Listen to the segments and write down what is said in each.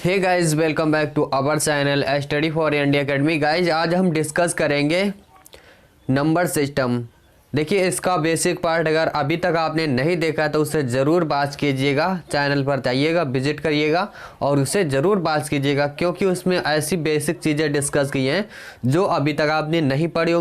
Hey guys, welcome back to our channel study for India academy. Guys आज हम discuss करेंगे number system. देखिए इसका बेसिक पार्ट अगर अभी तक आपने नहीं देखा तो उसे ज़रूर बात कीजिएगा, चैनल पर जाइएगा, विजिट करिएगा और उसे ज़रूर बात कीजिएगा, क्योंकि उसमें ऐसी बेसिक चीज़ें डिस्कस की हैं जो अभी तक आपने नहीं पढ़ी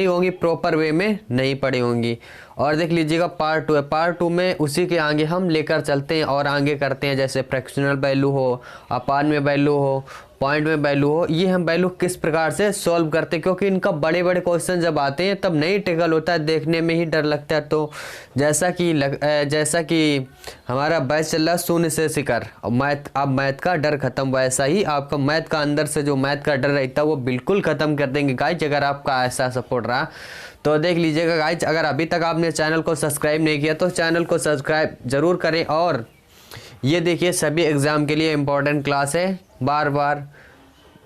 होंगी प्रॉपर वे में नहीं पढ़ी होंगी। और देख लीजिएगा पार्ट 2 है, पार्ट 2 में उसी के आगे हम लेकर चलते हैं और आगे करते हैं, जैसे फ्रैक्शनल वैल्यू हो, अपान में वैल्यू हो, पॉइंट में वैल्यू हो, ये हम वैल्यू किस प्रकार से सॉल्व करते हैं, क्योंकि इनका बड़े बड़े क्वेश्चन जब आते हैं तब नहीं टेकल होता है, देखने में ही डर लगता है। तो जैसा कि हमारा बैच चल रहा है शून्य से शिखर, अब मैथ का डर खत्म, वैसा ही आपका मैथ का अंदर से जो मैथ का डर रहता है वो बिल्कुल ख़त्म कर देंगे गाइज, अगर आपका ऐसा सपोर्ट रहा तो। देख लीजिएगा गाइज, अगर अभी तक आपने चैनल को सब्सक्राइब नहीं किया तो चैनल को सब्सक्राइब ज़रूर करें। और ये देखिए सभी एग्ज़ाम के लिए इम्पोर्टेंट क्लास है, बार बार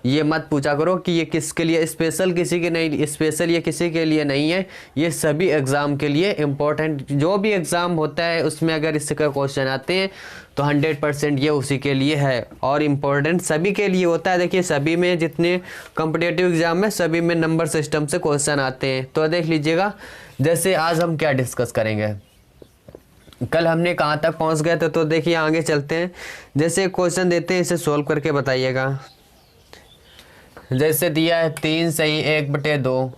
ये मत पूछा करो कि ये किसके लिए स्पेशल, किसी के नहीं स्पेशल, ये किसी के लिए नहीं है, ये सभी एग्ज़ाम के लिए इम्पोर्टेंट। जो भी एग्ज़ाम होता है उसमें अगर इससे का क्वेश्चन आते हैं तो 100% ये उसी के लिए है और इम्पोर्टेंट सभी के लिए होता है। देखिए सभी में जितने कॉम्पिटिटिव एग्ज़ाम है सभी में नंबर सिस्टम से क्वेश्चन आते हैं। तो देख लीजिएगा, जैसे आज हम क्या डिस्कस करेंगे, कल हमने कहाँ तक पहुँच गए थे, तो देखिए आगे चलते हैं। जैसे क्वेश्चन देते हैं इसे सोल्व करके बताइएगा। जैसे दिया है 3 सही 1/2,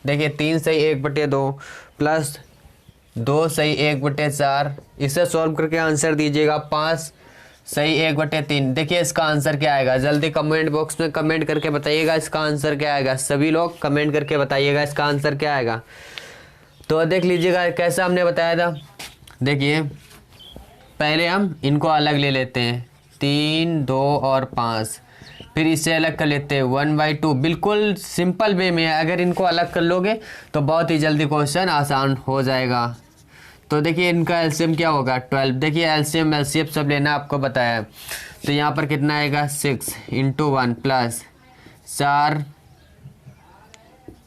देखिए 3 सही 1/2 प्लस 2 सही 1/4, इसे सॉल्व करके आंसर दीजिएगा 5 सही 1/3। देखिए इसका आंसर क्या आएगा, जल्दी कमेंट बॉक्स में कमेंट करके बताइएगा इसका आंसर क्या आएगा। सभी लोग कमेंट करके बताइएगा इसका आंसर क्या आएगा। तो देख लीजिएगा कैसा हमने बताया था। देखिए पहले हम इनको अलग ले लेते हैं, 3, 2 और 5, फिर इससे अलग कर लेते हैं 1/2। बिल्कुल सिंपल वे में है, अगर इनको अलग कर लोगे तो बहुत ही जल्दी क्वेश्चन आसान हो जाएगा। तो देखिए इनका एलसीएम क्या होगा 12। देखिए एलसीएम सब लेना आपको बताया, तो यहाँ पर कितना आएगा 6 × 1 प्लस 4,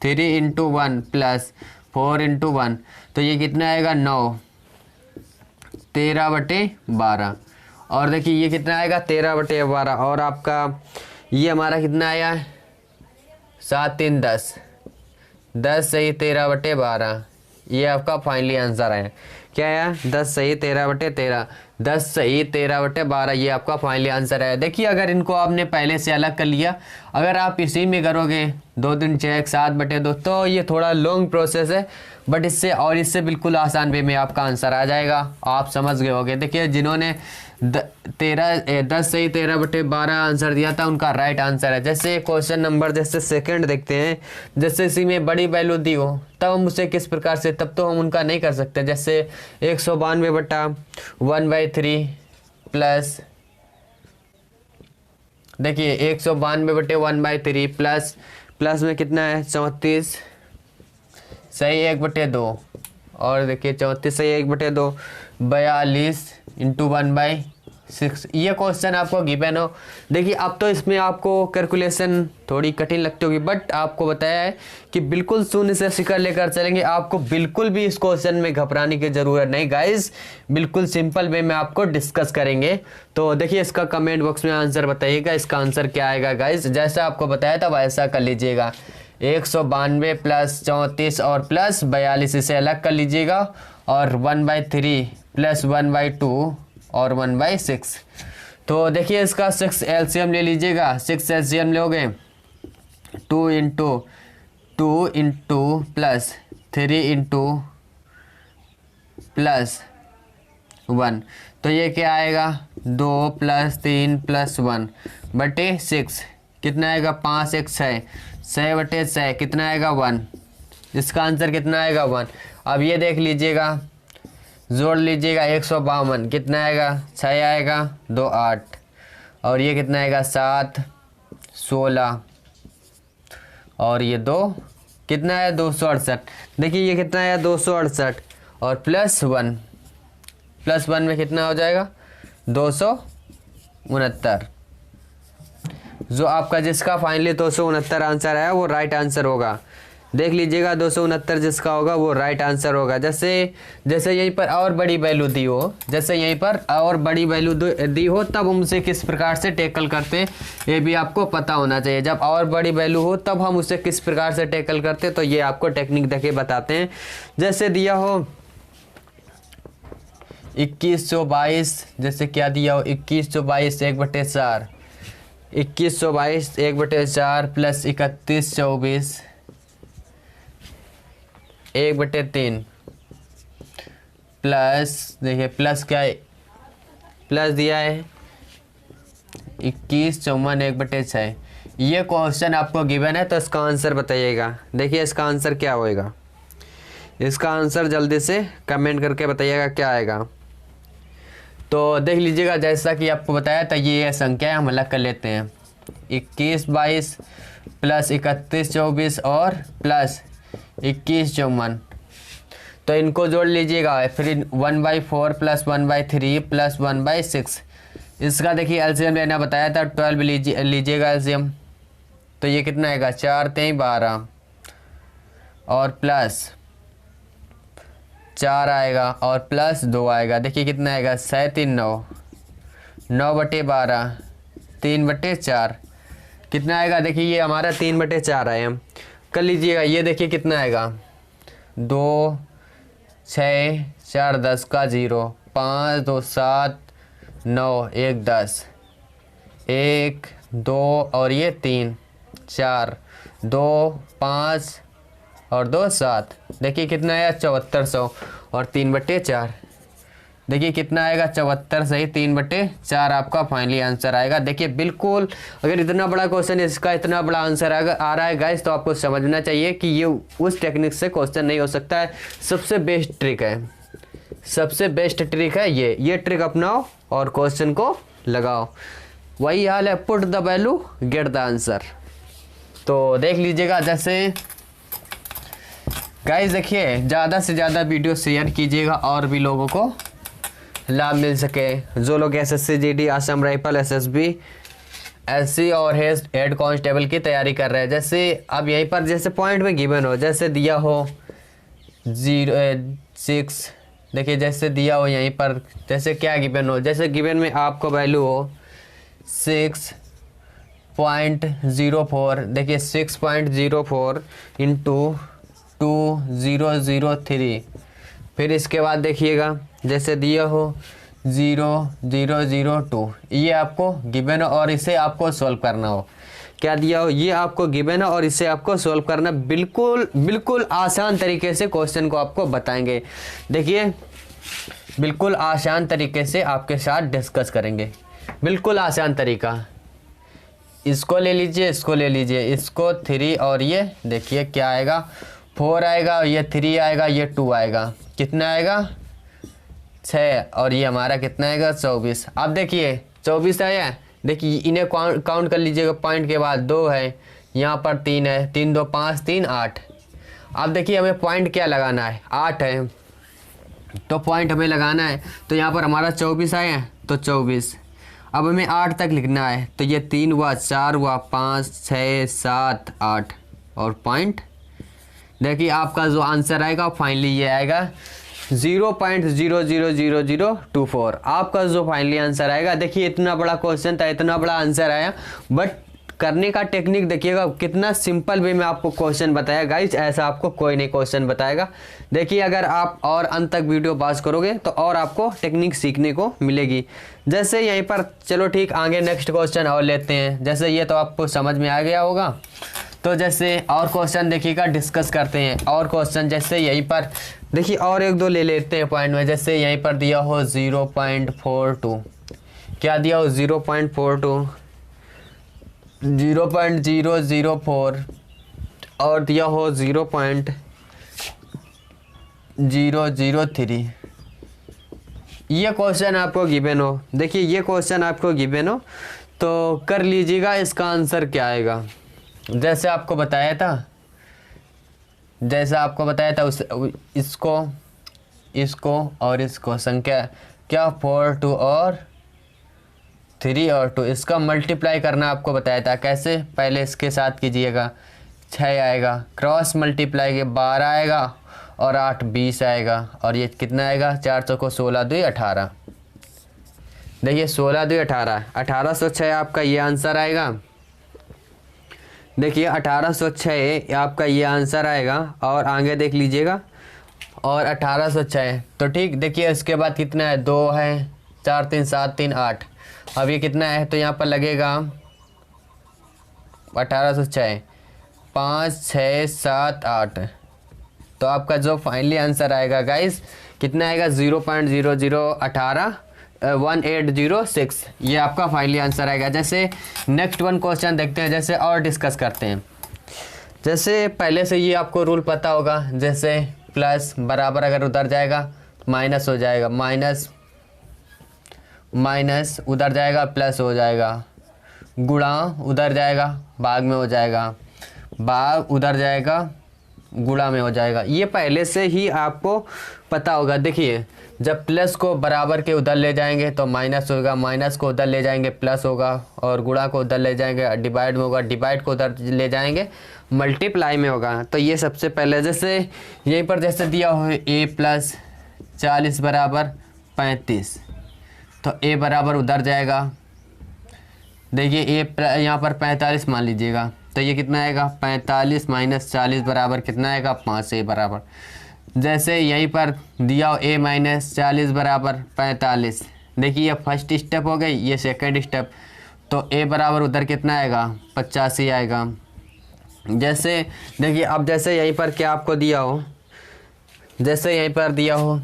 3 × 1 प्लस 4 × 1, तो ये कितना आएगा 9, 13/12। और देखिए ये कितना आएगा 13/12। और आपका ये हमारा कितना आया 7 3 10, 10 सही 13/12, ये आपका फाइनली आंसर है। क्या आया 10 सही 13/13, 10 सही 13/12, ये आपका फाइनली आंसर है। देखिए अगर इनको आपने पहले से अलग कर लिया, अगर आप इसी में करोगे 2 3 6 7/2, तो ये थोड़ा लॉन्ग प्रोसेस है, बट इससे बिल्कुल आसान वे में आपका आंसर आ जाएगा, आप समझ गए होगे। देखिए जिन्होंने 10 सही 13/12 आंसर दिया था उनका राइट आंसर है। जैसे क्वेश्चन नंबर जैसे सेकंड देखते हैं, जैसे इसी में बड़ी वैल्यू दी हो तब हम उसे किस प्रकार से, तब तो हम उनका नहीं कर सकते। जैसे 192/1/3 प्लस, देखिए 192/1/3 प्लस में कितना है 34 सही 1/2, और देखिए 34 सही 1/2, 42 × 1/6। ये क्वेश्चन आपको गिवन हो। देखिए अब तो इसमें आपको कैलकुलेशन थोड़ी कठिन लगती होगी, बट आपको बताया है कि बिल्कुल शून्य से शिखर लेकर चलेंगे, आपको बिल्कुल भी इस क्वेश्चन में घबराने की ज़रूरत नहीं गाइस, बिल्कुल सिंपल वे में आपको डिस्कस करेंगे। तो देखिए इसका कमेंट बॉक्स में आंसर बताइएगा, इसका आंसर क्या आएगा गाइस। जैसा आपको बताया था वैसा कर लीजिएगा, 192 प्लस 34 और प्लस 42 इसे अलग कर लीजिएगा, और 1/3 प्लस 1/2 और 1/6। तो देखिए इसका 6 एलसीएम ले लीजिएगा, 6 एलसीएम लोगे 2 × 2 प्लस 3 × प्लस 1, तो ये क्या आएगा 2 + 3 + 1/6, कितना आएगा 5 × 6, 6/6 कितना आएगा 1, इसका आंसर कितना आएगा 1। अब ये देख लीजिएगा, जोड़ लीजिएगा 152, कितना आएगा 6 आएगा 2 8, और ये कितना आएगा 7 16, और ये 2 कितना है 268। देखिए ये कितना है 268, और प्लस 1 में कितना हो जाएगा 269। जो आपका जिसका फाइनली 269 आंसर है वो राइट आंसर होगा। देख लीजिएगा 269 जिसका होगा वो राइट आंसर होगा। जैसे जैसे यहीं पर और बड़ी वैल्यू दी हो, जैसे यहीं पर और बड़ी वैल्यू दी हो तब हम उसे किस प्रकार से टैकल करते हैं ये भी आपको पता होना चाहिए। जब और बड़ी वैल्यू हो तब हम उसे किस प्रकार से टैकल करते हैं, तो ये आपको टेक्निक देके बताते हैं। जैसे दिया हो 2122, जैसे क्या दिया हो 2122 1/4, 2122 1/4 प्लस 3124 1/3 प्लस, देखिए प्लस क्या है, प्लस दिया है 21 54 1/6। ये क्वेश्चन आपको गिवन है तो इसका आंसर बताइएगा। देखिए इसका आंसर क्या होएगा, इसका आंसर जल्दी से कमेंट करके बताइएगा क्या आएगा। तो देख लीजिएगा जैसा कि आपको बताया था ये संख्या हम अलग कर लेते हैं। 2122 प्लस 3124 और प्लस 2154, तो इनको जोड़ लीजिएगा। फिर 1/4 प्लस 1/3 प्लस 1/6, इसका देखिए एलसीएम लेना बताया था 12 लीजिएगा एलसीएम। तो ये कितना आएगा 4 3 12 और प्लस 4 आएगा और प्लस 2 आएगा। देखिए कितना आएगा 6 3 9, 9/12 3/4 कितना आएगा, देखिए ये हमारा 3/4 आया। कर लीजिएगा ये देखिए कितना आएगा 2 6 4 10 का 0, 5 2 7 9 1 10, 1 2 और ये 3 4 2 5 और 2 7, देखिए कितना आया 7400 और 3/4, देखिए कितना आएगा 74 सही 3/4 आपका फाइनली आंसर आएगा। देखिए बिल्कुल अगर इतना बड़ा क्वेश्चन इसका इतना बड़ा आंसर आ रहा है गाइस, तो आपको समझना चाहिए कि ये उस टेक्निक से क्वेश्चन नहीं हो सकता है। सबसे बेस्ट ट्रिक है, सबसे बेस्ट ट्रिक है ये ट्रिक अपनाओ और क्वेश्चन को लगाओ। वही हाल है, put the value get the answer. तो देख लीजिएगा जैसे गाइस, देखिए ज़्यादा से ज़्यादा वीडियो शेयर कीजिएगा और भी लोगों को लाभ मिल सके। जो लोग SSC GD Assam rifle SSB SC और हेड कांस्टेबल की तैयारी कर रहे हैं। जैसे अब यहीं पर जैसे पॉइंट में गिवन हो, जैसे दिया हो 6, देखिए जैसे दिया हो यहीं पर जैसे क्या गिवन हो, जैसे गिवन में आपको वैल्यू हो 6.04, देखिए 6.04 इंटू 2003। फिर इसके बाद देखिएगा जैसे दिया हो 0002, ये आपको गिवन हो और इसे आपको सॉल्व करना हो। क्या दिया हो, ये आपको गिवन है और इसे आपको सॉल्व करना बिल्कुल बिल्कुल आसान तरीके से क्वेश्चन को आपको बताएंगे। देखिए बिल्कुल आसान तरीके से आपके साथ डिस्कस करेंगे, बिल्कुल आसान तरीका। इसको ले लीजिए, इसको ले लीजिए, इसको 3 और ये देखिए क्या आएगा 4 आएगा, ये 3 आएगा, ये 2 आएगा, कितना आएगा 6 और ये हमारा कितना आएगा 24। अब देखिए 24 आया, देखिए इन्हें काउंट कर लीजिएगा, पॉइंट के बाद 2 है, यहाँ पर 3 है, 3 2 5 3 8। अब देखिए हमें पॉइंट क्या लगाना है, 8 है तो पॉइंट हमें लगाना है, तो यहाँ पर हमारा 24 आया तो 24। अब हमें 8 तक लिखना है, तो ये 3 हुआ, 4 हुआ, 5 6 7 8 और पॉइंट। देखिए आपका जो आंसर आएगा फाइनली ये आएगा 0.000024, आपका जो फाइनली आंसर आएगा। देखिए इतना बड़ा क्वेश्चन था, इतना बड़ा आंसर आया, बट करने का टेक्निक देखिएगा कितना सिंपल वे में आपको क्वेश्चन बताया गाइज, ऐसा आपको कोई नहीं क्वेश्चन बताएगा। देखिए अगर आप और अंत तक वीडियो पास करोगे तो और आपको टेक्निक सीखने को मिलेगी। जैसे यहीं पर चलो ठीक, आगे नेक्स्ट क्वेश्चन और लेते हैं। जैसे ये तो आपको समझ में आ गया होगा, तो जैसे और क्वेश्चन देखिएगा डिस्कस करते हैं। और क्वेश्चन जैसे यहीं पर देखिए और 1 2 ले लेते हैं पॉइंट में। जैसे यहीं पर दिया हो 0.42, क्या दिया हो 0.42, 0.004 और दिया हो 0.003। ये क्वेश्चन आपको गिवन हो, देखिए ये क्वेश्चन आपको गिवन हो तो कर लीजिएगा इसका आंसर क्या आएगा। जैसे आपको बताया था, जैसा आपको बताया था उस इसको और इसको संख्या क्या 4 2 और 3 और 2 इसका मल्टीप्लाई करना आपको बताया था। कैसे, पहले इसके साथ कीजिएगा 6 आएगा, क्रॉस मल्टीप्लाई के 12 आएगा और 8 20 आएगा, और ये कितना आएगा 4 चौको 16 2 18। देखिए 16 2 18, 1806 आपका ये आंसर आएगा। देखिए 1806 आपका ये आंसर आएगा। और आगे देख लीजिएगा, और 1806 तो ठीक। देखिए इसके बाद कितना है, 2 है, 4 3 7 3 8। अब ये कितना है, तो यहाँ पर लगेगा 1806 5 6 7 8। तो आपका जो फाइनली आंसर आएगा गाइस कितना आएगा, 0.0018 1806। ये आपका फाइनली आंसर आएगा। जैसे नेक्स्ट वन क्वेश्चन देखते हैं, जैसे और डिस्कस करते हैं। जैसे पहले से ये आपको रूल पता होगा, जैसे प्लस बराबर अगर उधर जाएगा माइनस हो जाएगा, माइनस माइनस उधर जाएगा प्लस हो जाएगा, गुणा उधर जाएगा भाग में हो जाएगा, भाग उधर जाएगा गुणा में हो जाएगा। ये पहले से ही आपको पता होगा। देखिए जब प्लस को बराबर के उधर ले जाएंगे तो माइनस होगा, माइनस को उधर ले जाएंगे प्लस होगा, और गुणा को उधर ले जाएंगे डिवाइड में होगा, डिवाइड को उधर ले जाएंगे मल्टीप्लाई में होगा। तो ये सबसे पहले जैसे यहीं पर जैसे दिया हो a + 40 = 35, तो a बराबर उधर जाएगा। देखिए a यहाँ पर 45 मान लीजिएगा, तो ये कितना आएगा 45 - 40 बराबर कितना आएगा 5 a बराबर। जैसे यहीं पर दिया हो a - 40 = 45। देखिए ये फर्स्ट स्टेप हो गई, ये सेकंड स्टेप। तो a बराबर उधर कितना आएगा 85 आएगा। जैसे देखिए अब जैसे यहीं पर क्या आपको दिया हो, जैसे यहीं पर दिया हो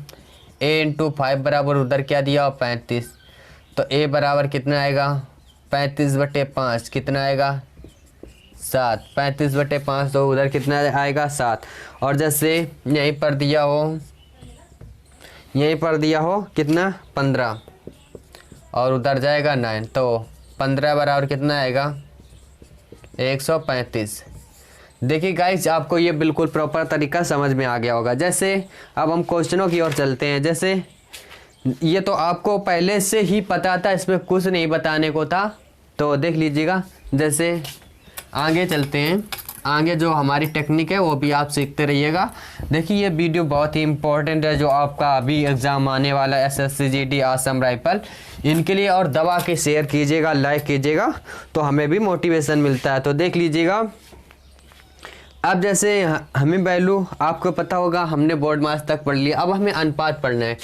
a × 5 बराबर उधर क्या दिया हो 35। तो a बराबर कितना आएगा 35/5 कितना आएगा 7। 35/5 तो उधर कितना आएगा 7। और जैसे यहीं पर दिया हो, यहीं पर दिया हो कितना 15 और उधर जाएगा 9, तो 15 बराबर कितना आएगा 135। देखिए गाइस आपको ये बिल्कुल प्रॉपर तरीका समझ में आ गया होगा। जैसे अब हम क्वेश्चनों की ओर चलते हैं। जैसे ये तो आपको पहले से ही पता था, इसमें कुछ नहीं बताने को था, तो देख लीजिएगा। जैसे आगे चलते हैं, आगे जो हमारी टेक्निक है वो भी आप सीखते रहिएगा। देखिए ये वीडियो बहुत ही इम्पोर्टेंट है, जो आपका अभी एग्ज़ाम आने वाला है SSC GD आसम राइफल, इनके लिए। और दबा के शेयर कीजिएगा, लाइक कीजिएगा, तो हमें भी मोटिवेशन मिलता है। तो देख लीजिएगा अब जैसे हमें वैल्यू आपको पता होगा, हमने बोर्ड मार्क्स तक पढ़ लिया। अब हमें अनुपात पढ़ना है।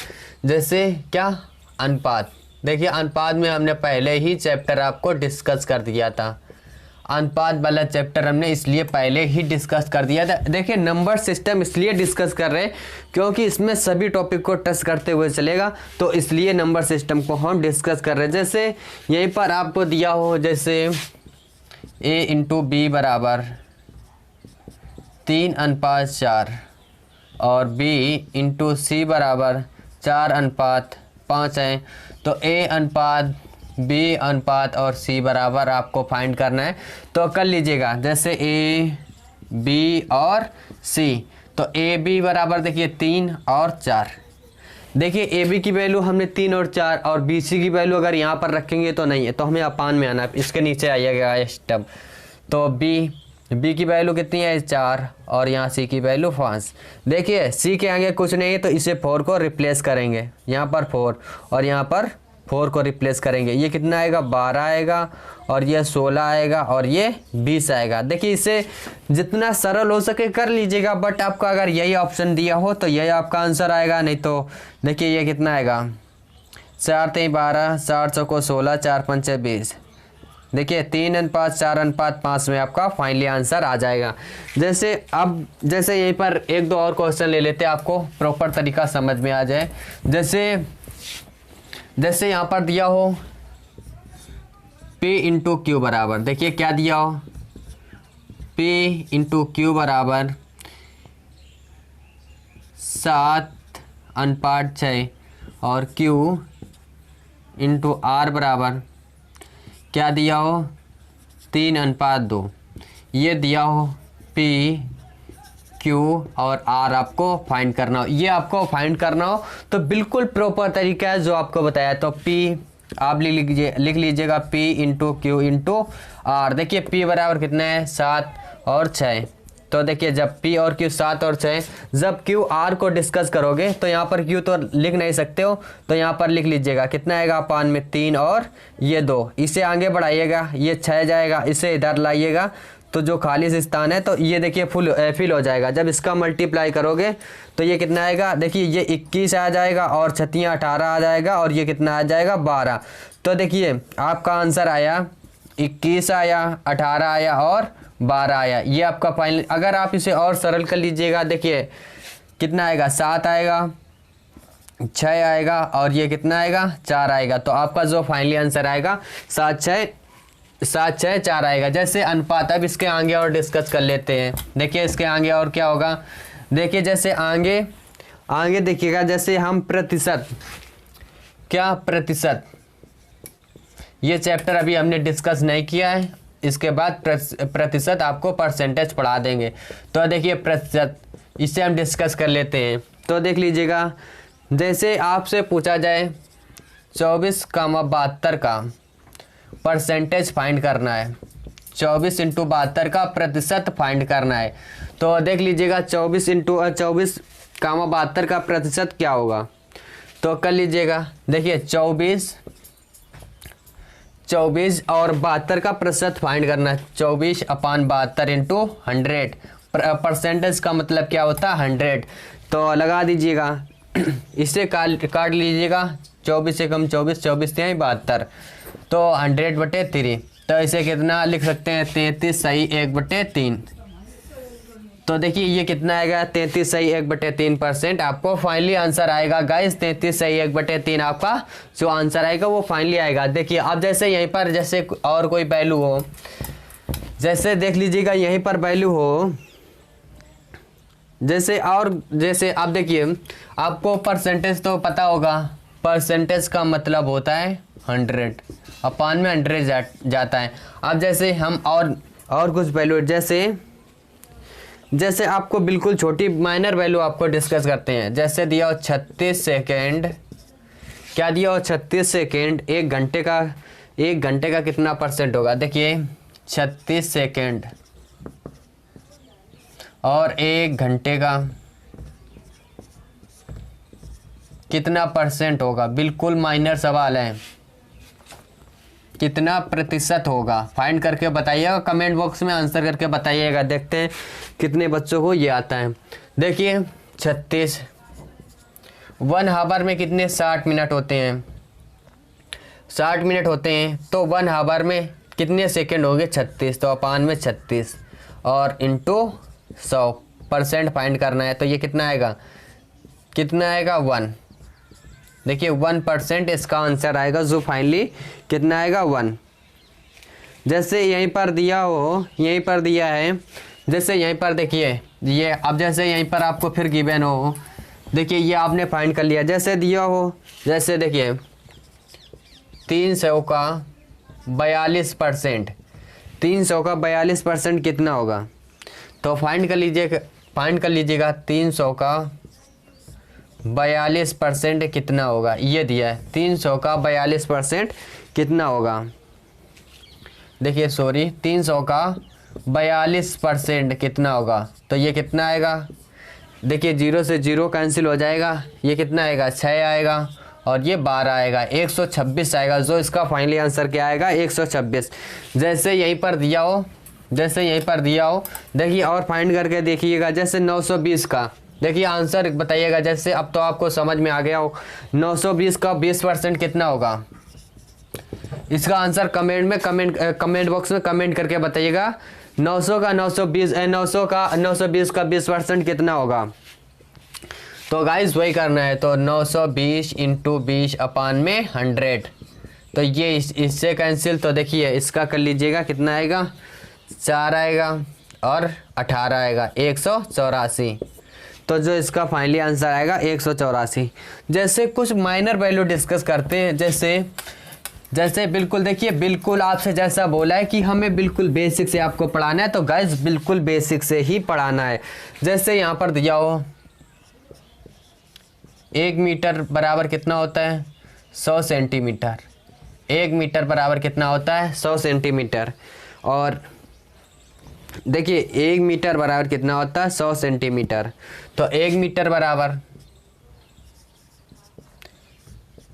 जैसे क्या अनुपात, देखिए अनुपात में हमने पहले ही चैप्टर आपको डिस्कस कर दिया था। अनुपात वाला चैप्टर हमने इसलिए पहले ही डिस्कस कर दिया था। देखिए नंबर सिस्टम इसलिए डिस्कस कर रहे हैं क्योंकि इसमें सभी टॉपिक को टच करते हुए चलेगा, तो इसलिए नंबर सिस्टम को हम डिस्कस कर रहे हैं। जैसे यहीं पर आपको दिया हो, जैसे a × b बराबर 3:4 और b × c बराबर 4:5 है। तो a अनुपात b अनुपात और c बराबर आपको फाइंड करना है। तो कर लीजिएगा, जैसे a b और c, तो a b बराबर देखिए 3 और 4। देखिए ए बी की वैल्यू हमने 3 और 4, और बी सी की वैल्यू अगर यहाँ पर रखेंगे तो नहीं है, तो हमें अपान में आना है, इसके नीचे आइएगा स्टेप। तो बी की वैल्यू कितनी है 4, और यहाँ सी की वैल्यू 5। देखिए सी के आगे कुछ नहीं है, तो इसे 4 को रिप्लेस करेंगे, यहाँ पर 4 और यहाँ पर 4 को रिप्लेस करेंगे। ये कितना आएगा 12 आएगा, और ये 16 आएगा, और ये 20 आएगा। देखिए इसे जितना सरल हो सके कर लीजिएगा, बट आपका अगर यही ऑप्शन दिया हो तो यही आपका आंसर आएगा। नहीं तो देखिए ये कितना आएगा 4 3 12, 4 चौको 16, 4 5 20। देखिए 3:5 4:5 में आपका फाइनली आंसर आ जाएगा। जैसे अब जैसे यहीं पर एक दो और क्वेश्चन ले लेते हैं, आपको प्रॉपर तरीका समझ में आ जाए। जैसे यहाँ पर दिया हो P × Q बराबर, देखिए क्या दिया हो P × Q बराबर 7:6 और Q × R बराबर क्या दिया हो 3:2। ये दिया हो P Q और R आपको फाइंड करना हो। ये आपको फाइंड करना हो तो बिल्कुल प्रॉपर तरीका है जो आपको बताया। तो P आप लिख लीजिएगा P into Q into R. देखिए P बराबर कितना है 7 और 6। तो देखिए जब P और Q 7 और 6, जब Q R को डिस्कस करोगे तो यहाँ पर Q तो लिख नहीं सकते हो, तो यहाँ पर लिख लीजिएगा कितना आएगा अपान में 3 और ये 2। इसे आगे बढ़ाइएगा, ये 6 जाएगा, इसे इधर लाइएगा तो जो खाली स्थान है तो ये देखिए फिल हो जाएगा। जब इसका मल्टीप्लाई करोगे तो ये कितना आएगा, देखिए ये 21 आ जाएगा और 6 18 आ जाएगा और ये कितना आ जाएगा 12। तो देखिए आपका आंसर आया 21 आया, 18 आया और 12 आया। ये आपका फाइनल। अगर आप इसे और सरल कर लीजिएगा, देखिए कितना आएगा 7 आएगा, 6 आएगा और ये कितना आएगा 4 आएगा। तो आपका जो फाइनली आंसर आएगा 7 6 4 आएगा। जैसे अनुपात, अब इसके आगे और डिस्कस कर लेते हैं। देखिए इसके आगे और क्या होगा, देखिए जैसे आगे देखिएगा, जैसे हम प्रतिशत, क्या प्रतिशत, ये चैप्टर अभी हमने डिस्कस नहीं किया है, इसके बाद प्रतिशत आपको परसेंटेज पढ़ा देंगे। तो देखिए प्रतिशत, इसे हम डिस्कस कर लेते हैं। तो देख लीजिएगा, जैसे आपसे पूछा जाए 24,72 का परसेंटेज फाइंड करना है, 24 इंटू 72 का प्रतिशत फाइंड करना है। तो देख लीजिएगा 24 इंटू 24,72 का प्रतिशत क्या होगा। तो कर लीजिएगा, देखिए 24 और 72 का प्रतिशत फाइंड करना है। 24 अपान 72 इंटू 100। परसेंटेज का मतलब क्या होता है 100। तो लगा दीजिएगा, इसे काट लीजिएगा, 24 से कम 24, 24 से 72, तो 100/3। तो इसे कितना लिख सकते हैं 33 सही 1/3। तो देखिए ये कितना आएगा 33 सही 1/3%। आपको फाइनली आंसर आएगा गाइस 33 सही 1/3। आपका जो आंसर आएगा वो फाइनली आएगा। देखिए अब जैसे यहीं पर जैसे और कोई वैल्यू हो, जैसे देख लीजिएगा यहीं पर वैल्यू हो, जैसे आप देखिए आपको परसेंटेज तो पता होगा, परसेंटेज का मतलब होता है 100, अपान में 100 जाता है। अब जैसे हम और कुछ वैल्यू, जैसे आपको बिल्कुल छोटी माइनर वैल्यू आपको डिस्कस करते हैं। जैसे दिया हो 36 सेकेंड, क्या दिया हो 36 सेकेंड, 1 घंटे का कितना परसेंट होगा। देखिए 36 सेकेंड और 1 घंटे का कितना परसेंट होगा, बिल्कुल माइनर सवाल है। कितना प्रतिशत होगा फाइंड करके बताइएगा, कमेंट बॉक्स में आंसर करके बताइएगा। देखते हैं कितने बच्चों को ये आता है। देखिए 36, 1 हावर में कितने 60 मिनट होते हैं, 60 मिनट होते हैं। तो 1 हावर में कितने सेकंड होंगे 36, तो अपान में 36 और इंटू 100% फाइंड करना है। तो ये कितना आएगा 1। देखिए 1% इसका आंसर आएगा, जो फाइनली कितना आएगा 1। जैसे यहीं पर दिया है, जैसे यहीं पर देखिए ये, अब जैसे यहीं पर आपको फिर गिवन हो, देखिए ये आपने फाइंड कर लिया। जैसे दिया हो, जैसे देखिए 300 का 42%, 300 का 42% कितना होगा। तो फाइंड कर लीजिएगा 300 का 42% कितना होगा। ये दिया है 300 का 42% कितना होगा। देखिए 300 का 42% कितना होगा। तो ये कितना आएगा, देखिए 0 से 0 कैंसिल हो जाएगा, ये कितना आएगा 6 आएगा और ये 12 आएगा, 126 आएगा। जो इसका फाइनली आंसर क्या आएगा 126। जैसे यहीं पर दिया हो, देखिए और फाइंड करके देखिएगा। जैसे 920 का, देखिए आंसर बताइएगा। जैसे अब तो आपको समझ में आ गया हो, 920 का 20% कितना होगा। इसका आंसर कमेंट बॉक्स में कमेंट करके बताइएगा। 900 का 920 का 20% कितना होगा। तो गाइस वही करना है। तो 920 इंटू 20 अपान में 100। तो ये इससे कैंसिल। तो देखिए इसका कर लीजिएगा, कितना आएगा 4 आएगा और 18 आएगा, 184। तो जो इसका फाइनली आंसर आएगा 184। जैसे कुछ माइनर वैल्यू डिस्कस करते हैं। जैसे बिल्कुल देखिए, बिल्कुल आपसे जैसा बोला है कि हमें बिल्कुल बेसिक से आपको पढ़ाना है, तो गाइस बिल्कुल बेसिक से ही पढ़ाना है। जैसे यहाँ पर दिया हो 1 मीटर बराबर कितना होता है 100 सेंटीमीटर। 1 मीटर बराबर कितना होता है 100 सेंटीमीटर। और देखिए 1 मीटर बराबर कितना होता है 100 सेंटीमीटर। तो 1 मीटर बराबर,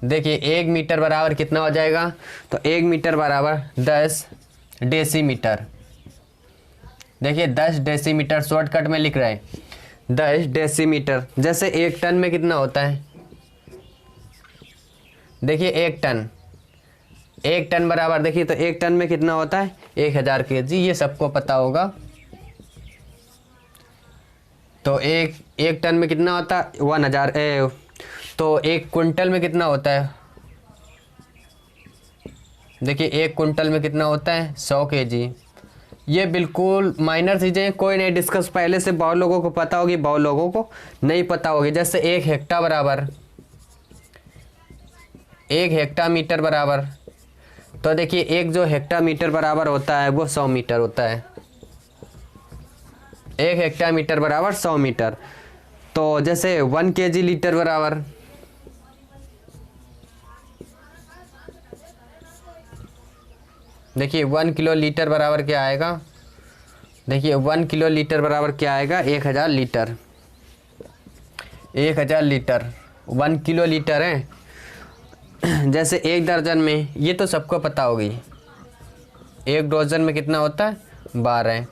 देखिए 1 मीटर बराबर कितना हो जाएगा, तो 1 मीटर बराबर 10 डेसीमीटर। देखिए 10 डेसीमीटर शॉर्टकट में लिख रहे हैं 10 डेसीमीटर। जैसे 1 टन में कितना होता है, देखिए 1 टन बराबर, देखिए तो 1 टन में कितना होता है 1000 केजी, ये सबको पता होगा। तो एक टन में कितना होता है 1000। तो 1 कुंटल में कितना होता है, देखिए 1 कुंटल में कितना होता है 100 केजी। ये बिल्कुल माइनर चीज़ें, कोई नहीं डिस्कस, पहले से बहुत लोगों को पता होगी, बहुत लोगों को नहीं पता होगी। जैसे 1 हेक्टा बराबर 1 हेक्टामीटर बराबर, तो देखिए एक जो हेक्टामीटर बराबर होता है वो 100 मीटर होता है। 1 हेक्टामीटर बराबर 100 मीटर। तो जैसे 1 केजी लीटर बराबर, देखिए 1 किलो लीटर बराबर क्या आएगा, देखिए 1 किलो लीटर बराबर क्या आएगा 1000 लीटर। 1000 लीटर 1 किलो लीटर है। जैसे 1 दर्जन में, ये तो सबको पता होगी, 1 डजन में कितना होता है 12।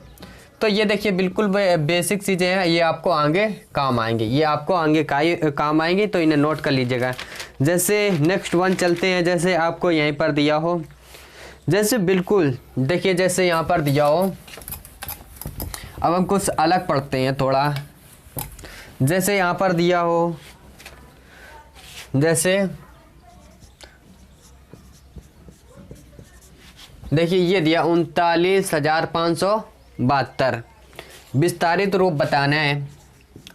तो ये देखिए बिल्कुल बेसिक चीज़ें हैं, ये आपको आगे काम आएंगे, ये आपको आगे काम आएंगे, तो इन्हें नोट कर लीजिएगा। जैसे नेक्स्ट वन चलते हैं, जैसे आपको यहीं पर दिया हो, जैसे बिल्कुल देखिए जैसे यहाँ पर दिया हो, अब हम कुछ अलग पढ़ते हैं थोड़ा। जैसे यहाँ पर दिया हो, जैसे देखिए ये दिया 39,572, विस्तारित रूप बताना है।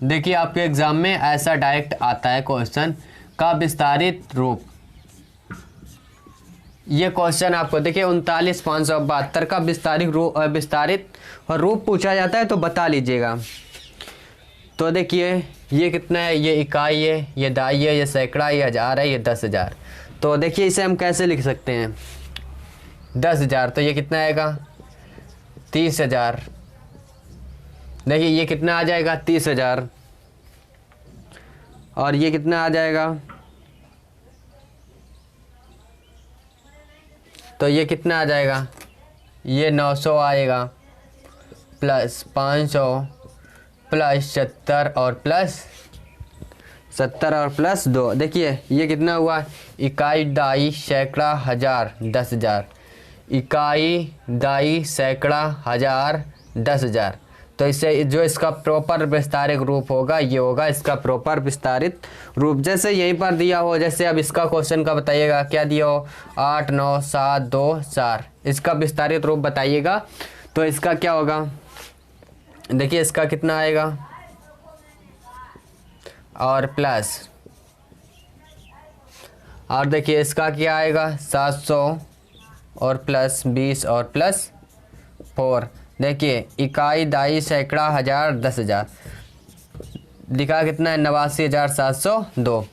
देखिए आपके एग्जाम में ऐसा डायरेक्ट आता है क्वेश्चन का विस्तारित रूप। ये क्वेश्चन आपको देखिए 39,572 का विस्तारित रूप पूछा जाता है, तो बता लीजिएगा। तो देखिए ये कितना है, ये इकाई है, ये दाई है, ये सैकड़ा, ये हज़ार है, ये 10,000। तो देखिए इसे हम कैसे लिख सकते हैं 10,000, तो ये कितना आएगा 30,000। देखिए ये कितना आ जाएगा 30,000, और ये कितना आ जाएगा, तो ये कितना आ जाएगा, ये 900 आएगा, प्लस 500 प्लस 70 और प्लस 2। देखिए ये कितना हुआ, इकाई दाई सैकड़ा हज़ार 10,000, इकाई दाई सैकड़ा हज़ार 10,000। तो इससे जो इसका प्रॉपर विस्तारित रूप होगा ये होगा इसका प्रॉपर विस्तारित रूप। जैसे यहीं पर दिया हो, जैसे अब इसका क्वेश्चन का बताइएगा, क्या दिया हो 8 9 7 2 4, इसका विस्तारित रूप बताइएगा। तो इसका क्या होगा, देखिए इसका कितना आएगा, और प्लस, और देखिए इसका क्या आएगा 700 और प्लस 20 और प्लस 4। देखिए इकाई दाई सैकड़ा हज़ार 10,000 लिखा कितना है 89,702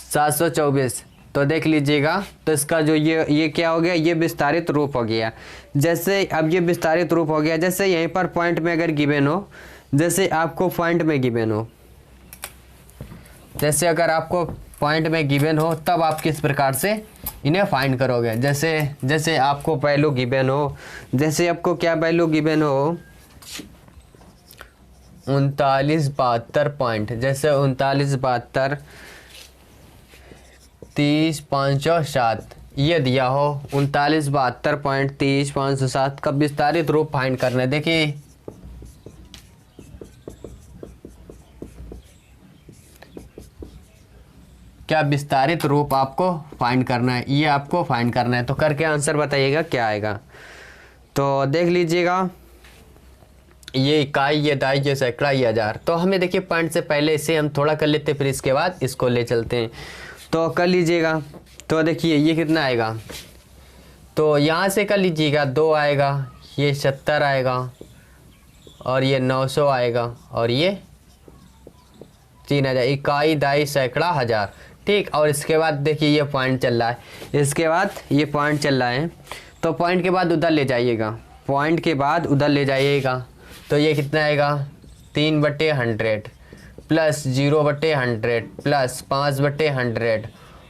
724। तो देख लीजिएगा, तो इसका जो ये क्या हो गया, ये विस्तारित रूप हो गया। जैसे अब ये विस्तारित रूप हो गया, जैसे यहीं पर पॉइंट में अगर गिवन हो, जैसे आपको पॉइंट में गिवन हो, जैसे अगर आपको पॉइंट में गिवन हो, तब आप किस प्रकार से इन्हें फाइंड करोगे। जैसे आपको वैल्यू गिवन हो, जैसे आपको क्या वैल्यू गिवन हो 3972 पॉइंट, जैसे 3972 30,507 ये दिया हो 3972.30,507 का विस्तारित रूप फाइंड करना है। देखिए क्या विस्तारित रूप आपको फाइंड करना है, ये आपको फाइंड करना है। तो करके आंसर बताइएगा क्या आएगा। तो देख लीजिएगा, ये इकाई, ये दाई, ये सैकड़ा, ये हज़ार। तो हमें देखिए पॉइंट से पहले इसे हम थोड़ा कर लेते हैं, फिर इसके बाद इसको ले चलते हैं। तो कर लीजिएगा, तो देखिए ये कितना आएगा, तो यहाँ से कर लीजिएगा 2 आएगा, ये 70 आएगा, और ये 900 आएगा, और ये 3,000। इकाई दाई सैकड़ा हज़ार, ठीक। और इसके बाद देखिए ये पॉइंट चल रहा है, इसके बाद ये पॉइंट चल रहा है, तो पॉइंट के बाद उधर ले जाइएगा, पॉइंट के बाद उधर ले जाइएगा, तो ये कितना आएगा 3/100 प्लस 0/100 प्लस 5/100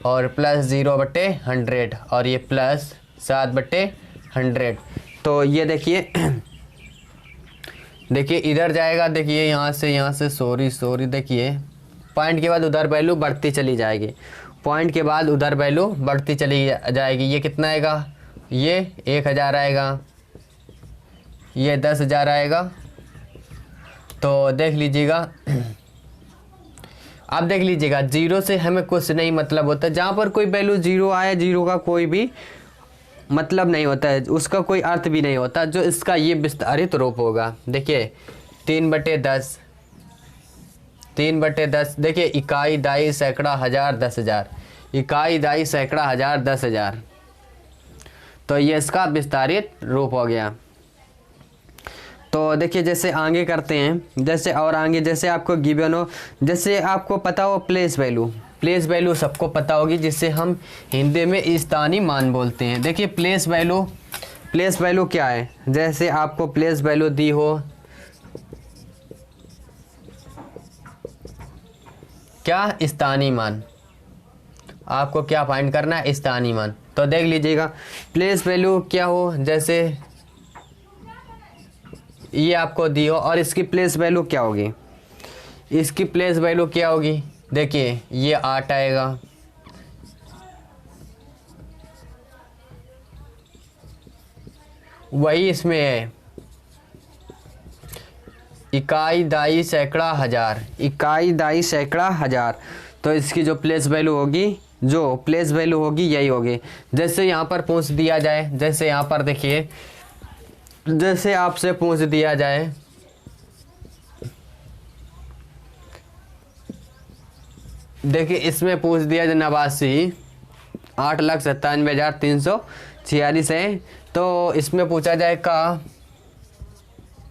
और प्लस 0/100 और ये प्लस 7/100। तो ये देखिए देखिए इधर जाएगा, देखिए यहाँ से सॉरी देखिए पॉइंट के बाद उधर वैल्यू बढ़ती चली जाएगी, पॉइंट के बाद उधर वैल्यू बढ़ती चली जाएगी। ये कितना आएगा, ये 1000 आएगा, ये 10,000 आएगा। तो देख लीजिएगा, अब देख लीजिएगा जीरो से हमें कुछ नहीं मतलब होता, जहाँ पर कोई वैल्यू जीरो आए, जीरो का कोई भी मतलब नहीं होता है, उसका कोई अर्थ भी नहीं होता। जो इसका ये विस्तारित रूप होगा, देखिए 3/10, 3/10, देखिए इकाई, दाई, सैकड़ा, हजार, 10,000, इकाई, दाई, सैकड़ा, हजार, 10,000। तो ये इसका विस्तारित रूप हो गया। तो देखिए जैसे आगे करते हैं, जैसे और आगे जैसे आपको गिवन हो, जैसे आपको पता हो प्लेस वैल्यू, प्लेस वैल्यू सबको पता होगी, जिससे हम हिंदी में स्थानीय मान बोलते हैं। देखिए प्लेस वैल्यू क्या है, जैसे आपको प्लेस वैल्यू दी हो, क्या स्थानीय मान, आपको क्या फाइंड करना है, स्थानीय मान। तो देख लीजिएगा प्लेस वैल्यू क्या हो, जैसे ये आपको दी हो और इसकी प्लेस वैल्यू क्या होगी, इसकी प्लेस वैल्यू क्या होगी, देखिए ये 8 आएगा, वही इसमें है इकाई, दाई, सैकड़ा, हजार, इकाई, दाई, सैकड़ा, हजार। तो इसकी जो प्लेस वैल्यू होगी यही होगी। जैसे यहाँ पर पूछ दिया जाए, जैसे यहाँ पर देखिए, जैसे आपसे पूछ दिया जाए देखिए इसमें पूछ दिया जाए 89, 8,97,346 है। तो इसमें पूछा जाए का